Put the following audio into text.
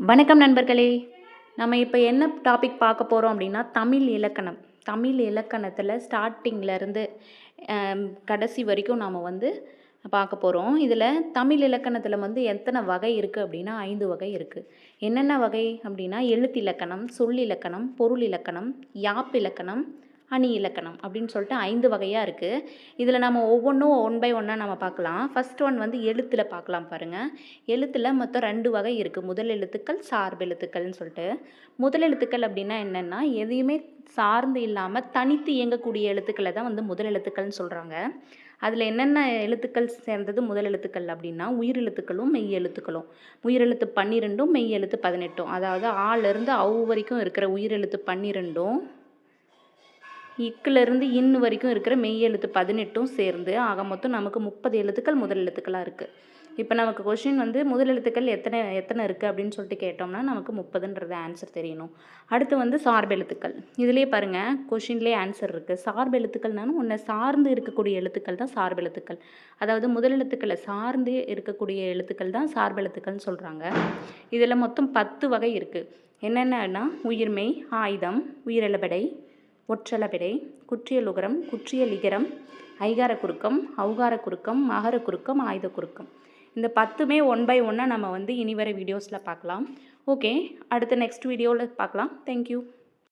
வணக்கம் நண்பர்களே. நம்ம இப்போ என்ன டாபிக் பார்க்க போகிறோம் அப்படின்னா தமிழ் இலக்கணம். தமிழ் இலக்கணத்தில் ஸ்டார்டிங்லேருந்து கடைசி வரைக்கும் நாம் வந்து பார்க்க போகிறோம். இதில் தமிழ் இலக்கணத்தில் வந்து எத்தனை வகை இருக்குது அப்படின்னா 5 வகை இருக்குது. என்னென்ன வகை அப்படின்னா எழுத்திலக்கணம், சொல்லிலக்கணம், பொருள் இலக்கணம், யாப்பிலக்கணம், அணி இலக்கணம் அப்படின்னு சொல்லிட்டு 5 வகையாக இருக்குது. இதில் நம்ம ஒவ்வொன்றும் ஒன் பை ஒன்னாக நம்ம பார்க்கலாம். ஃபஸ்ட் ஒன் வந்து எழுத்தில் பார்க்கலாம் பாருங்கள். எழுத்தில் மொத்தம் 2 வகை இருக்குது. முதல் எழுத்துக்கள், சார்பு எழுத்துக்கள்னு சொல்லிட்டு. முதல் எழுத்துக்கள் அப்படின்னா என்னென்னா எதையுமே சார்ந்து இல்லாமல் தனித்து இயங்கக்கூடிய எழுத்துக்களை தான் வந்து முதல் எழுத்துக்கள்னு சொல்கிறாங்க. அதில் என்னென்ன எழுத்துக்கள் சேர்ந்தது முதல் எழுத்துக்கள் அப்படின்னா உயிரெழுத்துக்களும் மெய் எழுத்துக்களும். உயிரெழுத்து 12ம் மெய் எழுத்து 18ம். அதாவது ஆலேருந்து அவு வரைக்கும் இருக்கிற உயிரெழுத்து 12ம் இக்கிலிருந்து இன்னு வரைக்கும் இருக்கிற மெய் எழுத்து 18ம் சேர்ந்து ஆக மொத்தம் நமக்கு 30 எழுத்துக்கள் முதல் எழுத்துக்களாக இருக்குது. இப்போ நமக்கு கொஷின் வந்து முதல் எழுத்துக்கள் எத்தனை இருக்குது அப்படின்னு சொல்லிட்டு கேட்டோம்னா நமக்கு 30ன்றது ஆன்சர் தெரியணும். அடுத்து வந்து சார்பு எழுத்துக்கள். இதுலேயே பாருங்கள் கொஷின்லேயே ஆன்சர் இருக்குது. சார்பு எழுத்துக்கள்னாலும் ஒன்றை சார்ந்து இருக்கக்கூடிய எழுத்துக்கள் தான் சார்பு எழுத்துக்கள். அதாவது முதல் எழுத்துக்களை சார்ந்து இருக்கக்கூடிய எழுத்துக்கள் தான் சார்பு எழுத்துக்கள்னு சொல்கிறாங்க. இதில் மொத்தம் 10 வகை இருக்குது. என்னென்னா உயிர்மெய், ஆயுதம், உயிரெழுபடை, ஒற்றளபெடை, குற்றியலுகரம், குற்றியலிகரம், ஐகார குறுக்கம், ஔகார குறுக்கம், மகர குறுக்கம், ஆயுத குறுக்கம். இந்த 10மே ஒன் பை ஒன்னாக நம்ம வந்து இனி வர வீடியோஸில் பார்க்கலாம். ஓகே, அடுத்த நெக்ஸ்ட் வீடியோவில் பார்க்கலாம். தேங்க்யூ.